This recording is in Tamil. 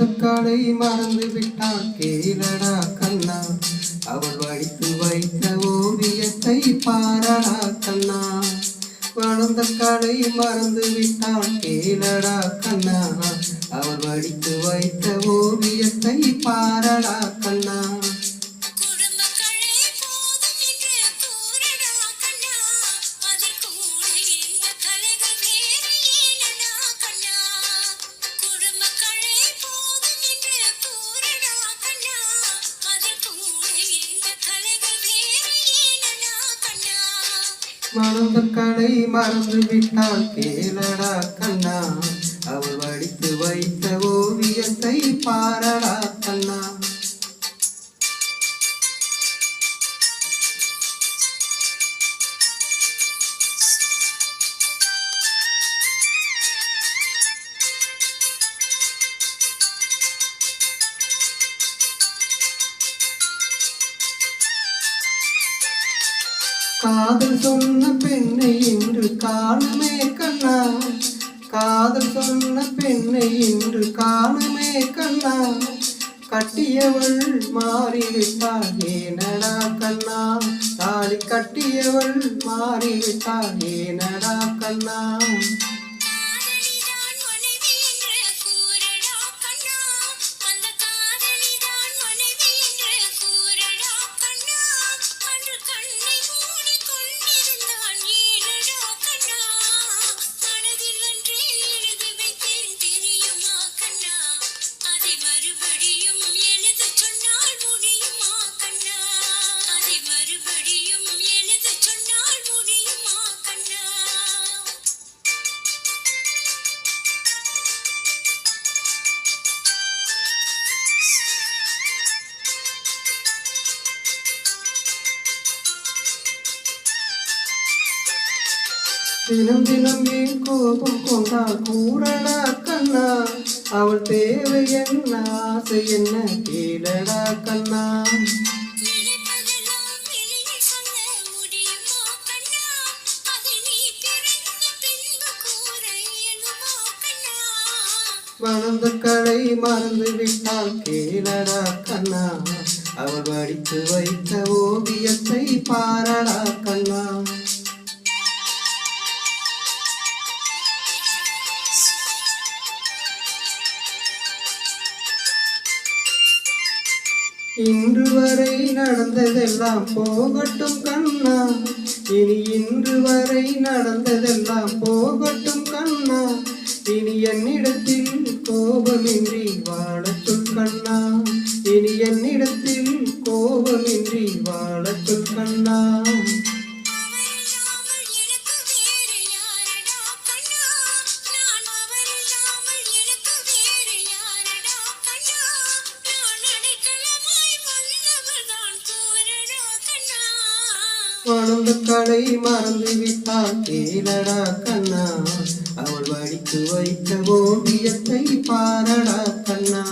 மணந்தக்காளை மறந்து விட்டாள் கேளடா கண்ணா, அவள் வடித்து வைத்த ஓவியத்தை பாரடா கண்ணா. மணந்தக்காளை மறந்து விட்டாள் கேளடா கண்ணா, அவள் வடித்து வைத்த ஓவியத்தை பாரடா கண்ணா. மணந்தக்காளை மறந்து விட்டாள் கேளடா கண்ணா, அவள் வடித்து வைத்த ஓவியத்தை பாரடா கண்ணா. காதல் சொன்ன பெண்ணை இன்று காணுமே கண்ணா, காதல் சொன்ன பெண்ணை இன்று காணுமே கண்ணா. கட்டியவள் மாறிவிட்டாள் ஏனடா கண்ணா, தாலி கட்டியவள் மாறிவிட்டாள் ஏனடா கண்ணா. தினம் தினம் ஏன் கோபம் கொண்டாள் கூறடா கண்ணா, அவள் தேவை என்ன ஆசை என்ன கேளடா கண்ணா. மணந்தக்காளை மறந்து விட்டாள் கேளடா கண்ணா, அவள் வடித்து வைத்த ஓவியத்தை பாரடா கண்ணா. இன்று வரை நடந்ததெல்லாம் போகட்டும் கண்ணா, இனி இன்று வரை நடந்ததெல்லாம் போகட்டும் கண்ணா. இனி என்னிடத்தில் கோபமின்றி வாழச் சொல் கண்ணா, இனி என்னிடத்தில் கோபமின்றி வாழச் சொல் கண்ணா. மணந்தக்காளை மறந்து விட்டாள் கேளடா கண்ணா, அவள் வடித்து வைத்த ஓவியத்தை பாரடா கண்ணா.